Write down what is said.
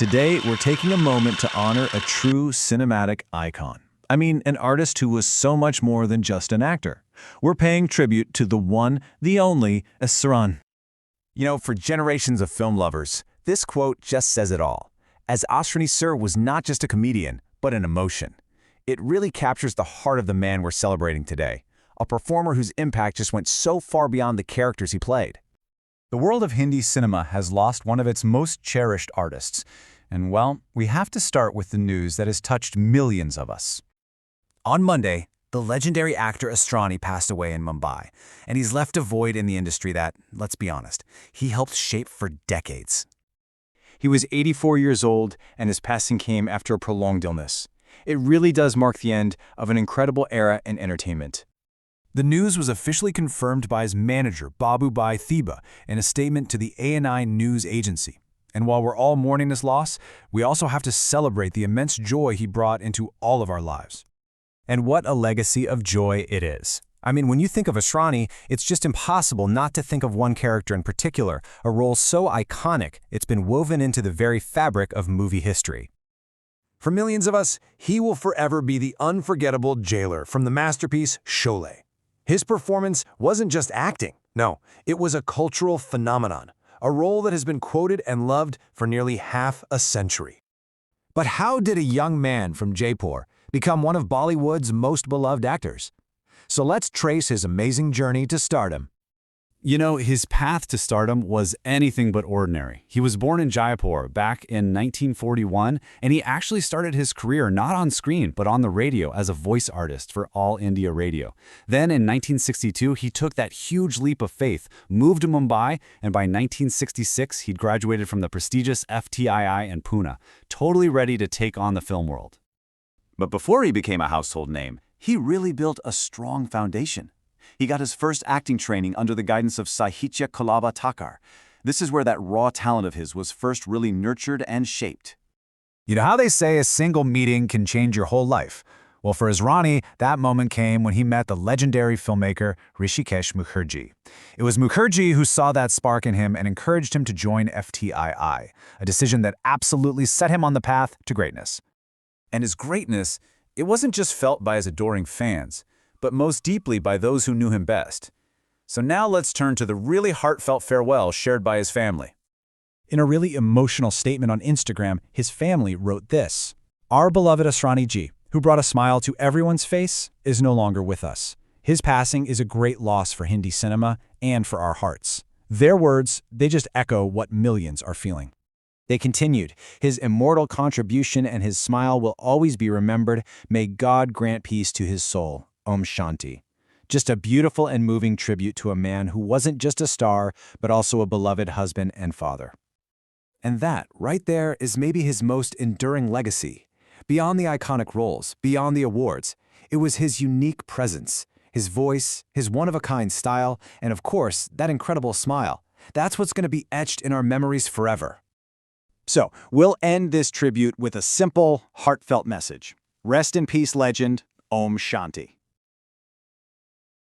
Today, we're taking a moment to honor a true cinematic icon. I mean, an artist who was so much more than just an actor. We're paying tribute to the one, the only, Asrani. For generations of film lovers, this quote just says it all. As Asrani sir was not just a comedian, but an emotion. It really captures the heart of the man we're celebrating today, a performer whose impact just went so far beyond the characters he played. The world of Hindi cinema has lost one of its most cherished artists. And well, we have to start with the news that has touched millions of us. On Monday, the legendary actor Asrani passed away in Mumbai, and he's left a void in the industry that, let's be honest, he helped shape for decades. He was 84 years old, and his passing came after a prolonged illness. It really does mark the end of an incredible era in entertainment. The news was officially confirmed by his manager, Babu Bhai Thiba, in a statement to the ANI news agency. And while we're all mourning his loss, we also have to celebrate the immense joy he brought into all of our lives. And what a legacy of joy it is. I mean, when you think of Asrani, it's just impossible not to think of one character in particular, a role so iconic it's been woven into the very fabric of movie history. For millions of us, he will forever be the unforgettable jailer from the masterpiece Sholay. His performance wasn't just acting. No, it was a cultural phenomenon, a role that has been quoted and loved for nearly half a century. But how did a young man from Jaipur become one of Bollywood's most beloved actors? So let's trace his amazing journey to stardom. His path to stardom was anything but ordinary. He was born in Jaipur back in 1941, and he actually started his career not on screen, but on the radio as a voice artist for All India Radio. Then in 1962, he took that huge leap of faith, moved to Mumbai, and by 1966, he'd graduated from the prestigious FTII in Pune, totally ready to take on the film world. But before he became a household name, he really built a strong foundation. He got his first acting training under the guidance of Sahitya Kalaba Thakar. This is where that raw talent of his was first really nurtured and shaped. You know how they say a single meeting can change your whole life? Well, for Asrani, that moment came when he met the legendary filmmaker Hrishikesh Mukherjee. It was Mukherjee who saw that spark in him and encouraged him to join FTII, a decision that absolutely set him on the path to greatness. And his greatness, it wasn't just felt by his adoring fans, but most deeply by those who knew him best. So now let's turn to the really heartfelt farewell shared by his family. In a really emotional statement on Instagram, his family wrote this: "Our beloved Asrani ji, who brought a smile to everyone's face, is no longer with us. His passing is a great loss for Hindi cinema and for our hearts." Their words, they just echo what millions are feeling. They continued, "His immortal contribution and his smile will always be remembered. May God grant peace to his soul. Om Shanti." Just a beautiful and moving tribute to a man who wasn't just a star, but also a beloved husband and father. And that, right there, is maybe his most enduring legacy. Beyond the iconic roles, beyond the awards, it was his unique presence, his voice, his one-of-a-kind style, and of course, that incredible smile. That's what's going to be etched in our memories forever. So, we'll end this tribute with a simple, heartfelt message. Rest in peace, legend. Om Shanti.